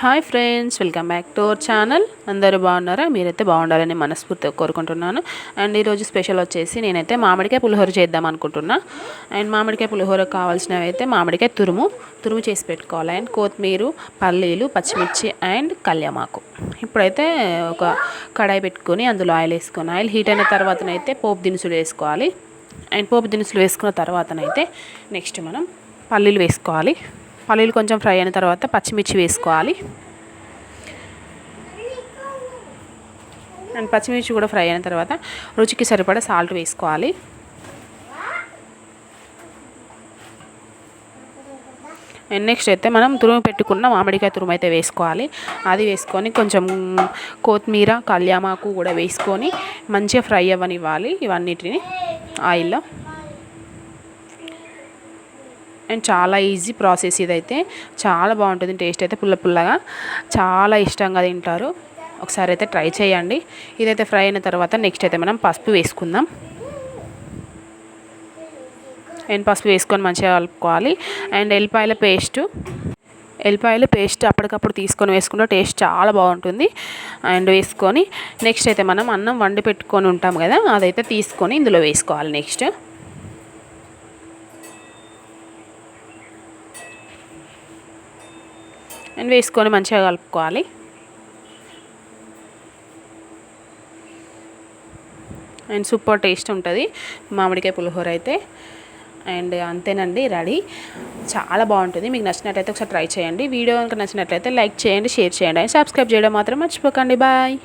Hi friends, welcome back to our channel. అందరూ బాగున్నారా? మీరైతే బాగుండాలని మనస్ఫూర్తిగా కోరుకుంటున్నాను. అండ్ ఈరోజు స్పెషల్ వచ్చేసి నేనైతే మామిడికాయ పులిహోర చేద్దాం అనుకుంటున్నా. అండ్ మామిడికాయ పులిహోరకు కావాల్సినవి అయితే మామిడికాయ తురుము చేసి పెట్టుకోవాలి. అండ్ కొత్తిమీర, పల్లీలు, పచ్చిమిర్చి అండ్ కళ్యామాకు. ఇప్పుడైతే ఒక కడాయి పెట్టుకొని అందులో ఆయిల్ వేసుకొని ఆయిల్ హీట్ అయిన తర్వాతనైతే పోపు దినుసులు వేసుకోవాలి. అండ్ పోపు దినుసులు వేసుకున్న తర్వాతనైతే నెక్స్ట్ మనం పల్లీలు వేసుకోవాలి. పల్లీలు కొంచెం ఫ్రై అయిన తర్వాత పచ్చిమిర్చి వేసుకోవాలి. అండ్ పచ్చిమిర్చి కూడా ఫ్రై అయిన తర్వాత రుచికి సరిపడా సాల్ట్ వేసుకోవాలి. అండ్ నెక్స్ట్ అయితే మనం తురుము పెట్టుకున్న మామిడికాయ తురుము అయితే వేసుకోవాలి. అది వేసుకొని కొంచెం కొత్తిమీర, కళ్యామాకు కూడా వేసుకొని మంచిగా ఫ్రై అవ్వనివ్వాలి ఇవన్నిటిని ఆయిల్లో. అండ్ చాలా ఈజీ ప్రాసెస్ ఇదైతే, చాలా బాగుంటుంది. టేస్ట్ అయితే పుల్లగా చాలా ఇష్టంగా తింటారు. ఒకసారి అయితే ట్రై చేయండి. ఇదైతే ఫ్రై అయిన తర్వాత నెక్స్ట్ అయితే మనం పసుపు వేసుకుందాం. అండ్ పసుపు వేసుకొని మంచిగా కలుపుకోవాలి. అండ్ ఎల్లిపాయల పేస్ట్ అప్పటికప్పుడు తీసుకొని వేసుకుంటే టేస్ట్ చాలా బాగుంటుంది. అండ్ వేసుకొని నెక్స్ట్ అయితే మనం అన్నం వండి పెట్టుకొని ఉంటాం కదా, అదైతే తీసుకొని ఇందులో వేసుకోవాలి. నెక్స్ట్ అండ్ వేసుకొని మంచిగా కలుపుకోవాలి. అండ్ సూపర్ టేస్ట్ ఉంటుంది మామిడికాయ పులిహోర అయితే. అండ్ అంతేనండి, రెడీ. చాలా బాగుంటుంది. మీకు నచ్చినట్లయితే ఒకసారి ట్రై చేయండి. వీడియో కనుక నచ్చినట్లయితే లైక్ చేయండి, షేర్ చేయండి అండ్ సబ్స్క్రైబ్ చేయడం మాత్రం మర్చిపోకండి. బాయ్.